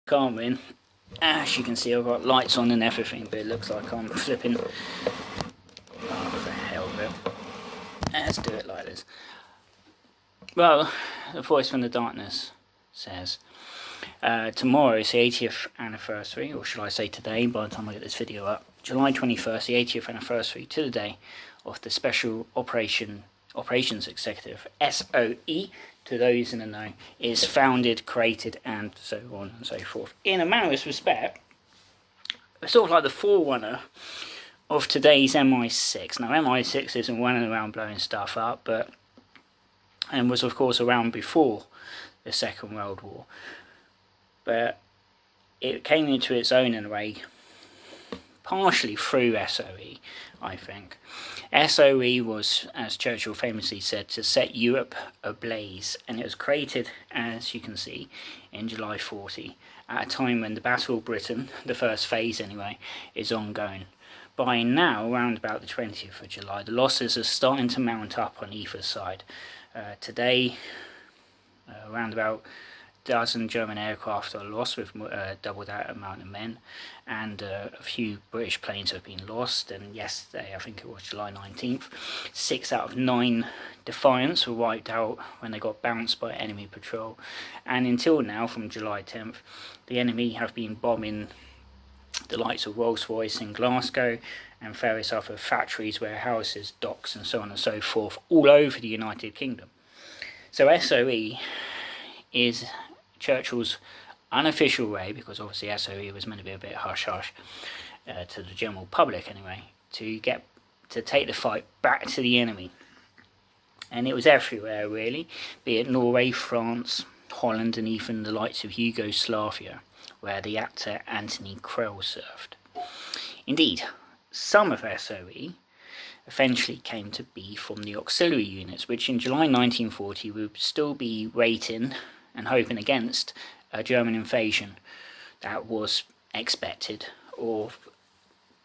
Can't win. As you can see, I've got lights on and everything, but it looks like I'm flipping. Oh, the hell with it. Let's do it like this. Well, the voice from the darkness says, tomorrow is the 80th anniversary, or should I say today, by the time I get this video up, July 21st, the 80th anniversary to the day of the Special Operations Executieve, SOE, to those in the know, is founded, created, and so on and so forth. In a manner of respect, it's sort of like the forerunner of today's MI6. Now, MI6 isn't running around blowing stuff up, and was of course around before the Second World War. But it came into its own in a way, partially through SOE, I think. SOE was, as Churchill famously said, to set Europe ablaze, and it was created, as you can see, in July 40, at a time when the Battle of Britain, the first phase anyway, is ongoing. By now, around about the 20th of July, the losses are starting to mount up on either side. Today, around about a dozen German aircraft are lost, with double that amount of men, and a few British planes have been lost. And yesterday, I think it was July 19th, 6 out of 9 Defiants were wiped out when they got bounced by enemy patrol. And until now, from July 10th, the enemy have been bombing the likes of Rolls-Royce in Glasgow and various other factories, warehouses, docks, and so on and so forth, all over the United Kingdom. So SOE is Churchill's unofficial way, because obviously SOE was meant to be a bit hush-hush to the general public anyway, to take the fight back to the enemy. And it was everywhere really, be it Norway, France, Holland, and even the likes of Yugoslavia, where the actor Anthony Krell served. Indeed, some of SOE eventually came to be from the auxiliary units, which in July 1940 would still be rating and hoping against a German invasion that was expected or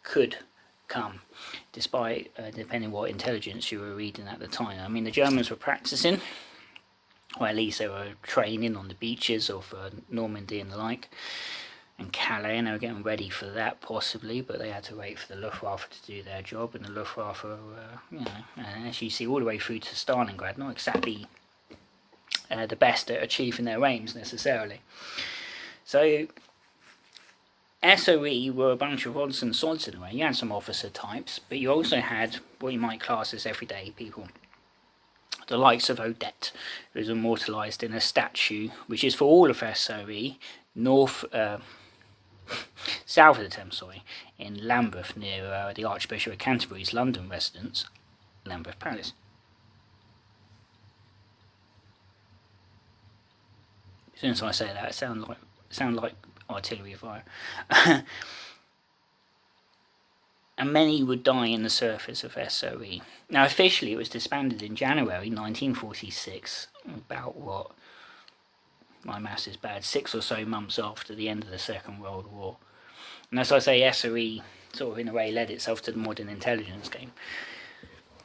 could come, despite depending what intelligence you were reading at the time. I mean, the Germans were practicing, or at least they were training on the beaches of Normandy and the like, and Calais, and they were getting ready for that possibly, but they had to wait for the Luftwaffe to do their job, and the Luftwaffe, as you see all the way through to Stalingrad, not exactly the best at achieving their aims necessarily. So SOE were a bunch of odds and sods in a way. You had some officer types, but you also had what you might class as everyday people. The likes of Odette, who is immortalised in a statue, which is for all of SOE, south of the Thames, in Lambeth, near the Archbishop of Canterbury's London residence, Lambeth Palace. As soon as I say that, it sounds like artillery fire. And many would die in the service of SOE. Now, officially, it was disbanded in January 1946, about what, my maths is bad, 6 or so months after the end of the Second World War. And as I say, SOE sort of in a way led itself to the modern intelligence game.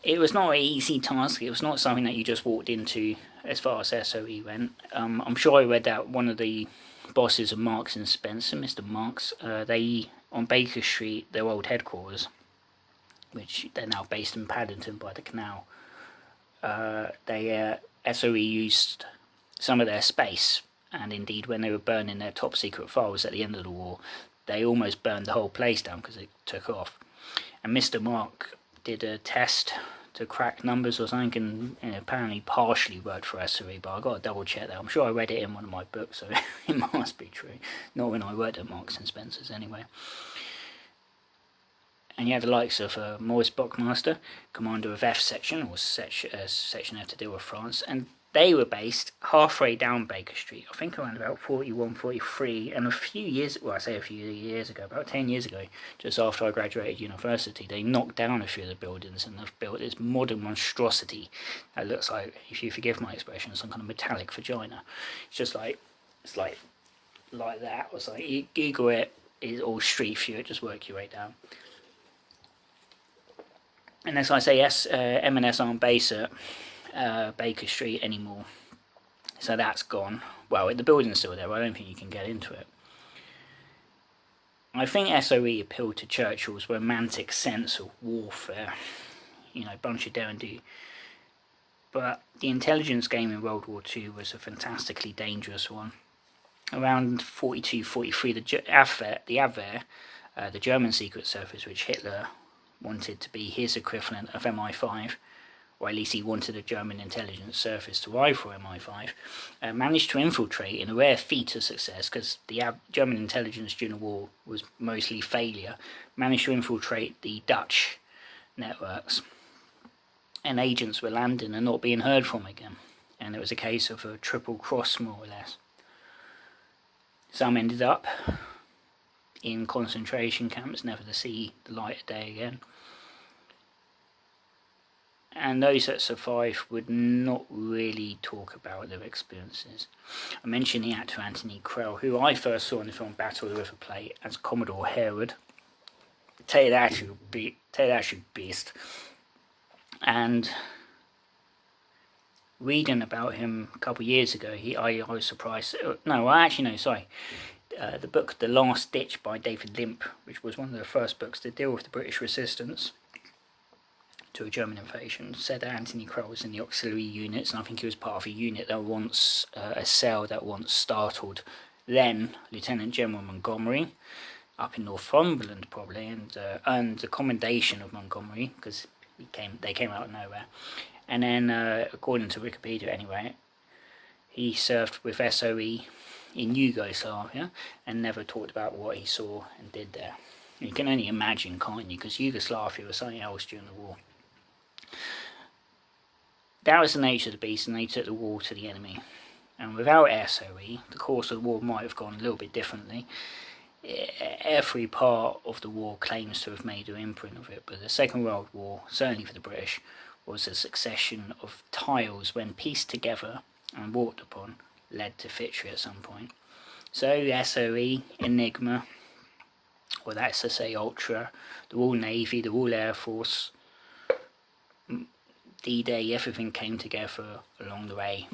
It was not an easy task. It was not something that you just walked into as far as SOE went. I'm sure I read that one of the bosses of Marks and Spencer, Mr. Marks, they, on Baker Street, their old headquarters, which they're now based in Paddington by the canal, SOE used some of their space, and indeed when they were burning their top secret files at the end of the war, they almost burned the whole place down because it took off. And Mr. Mark did a test to crack numbers or something, and apparently partially worked for SOE, but I got to double check that. I'm sure I read it in one of my books, so it must be true. Not when I worked at Marks and Spencer's anyway. And you have the likes of Maurice Buckmaster, commander of F Section, or Section F to deal with France, and they were based halfway down Baker Street, I think around about 41, 43, and a few years ago, about 10 years ago, just after I graduated university, they knocked down a few of the buildings and they've built this modern monstrosity that looks like, if you forgive my expression, some kind of metallic vagina. It's like that. It's like, you Google it, it's all street view, just work your way down. And as I say, M&S aren't based at Baker Street anymore, so that's gone. Well, the building's still there, but I don't think you can get into it. I think SOE appealed to Churchill's romantic sense of warfare, a bunch of dare and do. But the intelligence game in World War II was a fantastically dangerous one. Around 42-43, the Abwehr, the German secret service, which Hitler wanted to be his equivalent of MI5, or at least he wanted a German intelligence service to rival MI5, managed to infiltrate in a rare feat of success, because the German intelligence during the war was mostly failure, managed to infiltrate the Dutch networks, and agents were landing and not being heard from again, and it was a case of a triple cross, more or less. Some ended up in concentration camps, never to see the light of day again. And those that survived would not really talk about their experiences. I mentioned the actor Anthony Quayle, who I first saw in the film Battle of the River Plate as Commodore Harewood. Tell you that actually beast. And reading about him a couple of years ago, I was surprised. The book The Last Ditch by David Limp, which was one of the first books to deal with the British resistance to a German invasion, said that Anthony Quayle was in the auxiliary units, and I think he was part of a unit that once, a cell that once startled then Lieutenant General Montgomery up in Northumberland probably, and the commendation of Montgomery, because they came out of nowhere. And then, according to Wikipedia anyway, he served with SOE in Yugoslavia and never talked about what he saw and did there. You can only imagine, can't you? Because Yugoslavia was something else during the war. That was the nature of the beast, and they took the war to the enemy. And without SOE, the course of the war might have gone a little bit differently. Every part of the war claims to have made an imprint of it, but the Second World War, certainly for the British, was a succession of tiles when pieced together and walked upon led to victory at some point. So SOE, Enigma, or that's to say Ultra, the Royal Navy, the Royal Air Force, D-Day, everything came together along the way.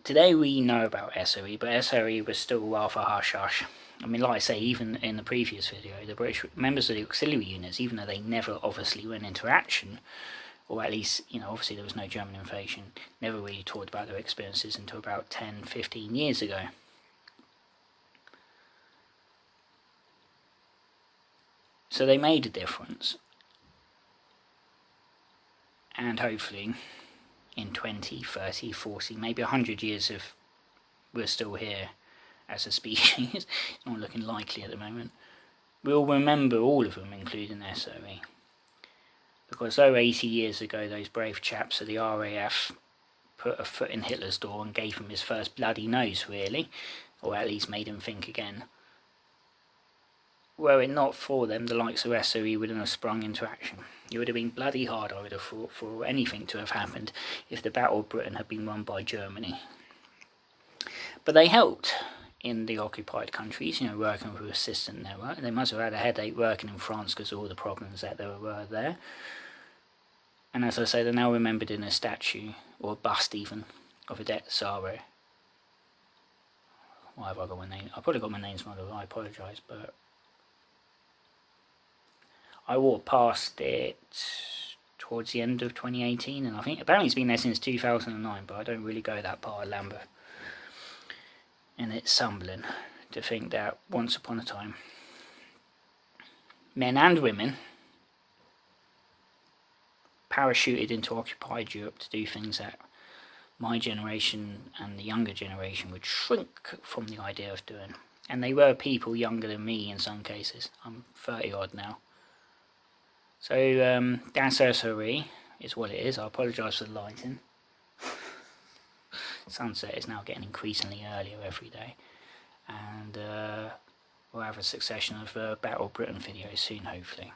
Today we know about SOE, but SOE was still rather hush-hush. I mean, like I say, even in the previous video, the British members of the auxiliary units, even though they never obviously went into action, or at least, obviously there was no German invasion, never really talked about their experiences until about 10-15 years ago. So they made a difference. And hopefully, in 20, 30, 40, maybe 100 years, if we're still here as a species, it's not looking likely at the moment, we'll remember all of them, including SOE. Because though 80 years ago those brave chaps of the RAF put a foot in Hitler's door and gave him his first bloody nose, really, or at least made him think again, were it not for them, the likes of SOE wouldn't have sprung into action. It would have been bloody hard, I would have thought, for anything to have happened if the Battle of Britain had been won by Germany. But they helped in the occupied countries, working with assistant network. They must have had a headache working in France because of all the problems that there were there. And as I say, they're now remembered in a statue, or a bust even, of Odette Saro. Why have I got my name? I probably got my names wrong, I apologise, but I walked past it towards the end of 2018, and I think apparently it's been there since 2009, but I don't really go that part of Lambeth. And it's humbling to think that once upon a time, men and women parachuted into occupied Europe to do things that my generation and the younger generation would shrink from the idea of doing. And they were people younger than me in some cases. I'm 30 odd now. So that's SOE is what it is. I apologise for the lighting. Sunset is now getting increasingly earlier every day. And we'll have a succession of Battle of Britain videos soon, hopefully.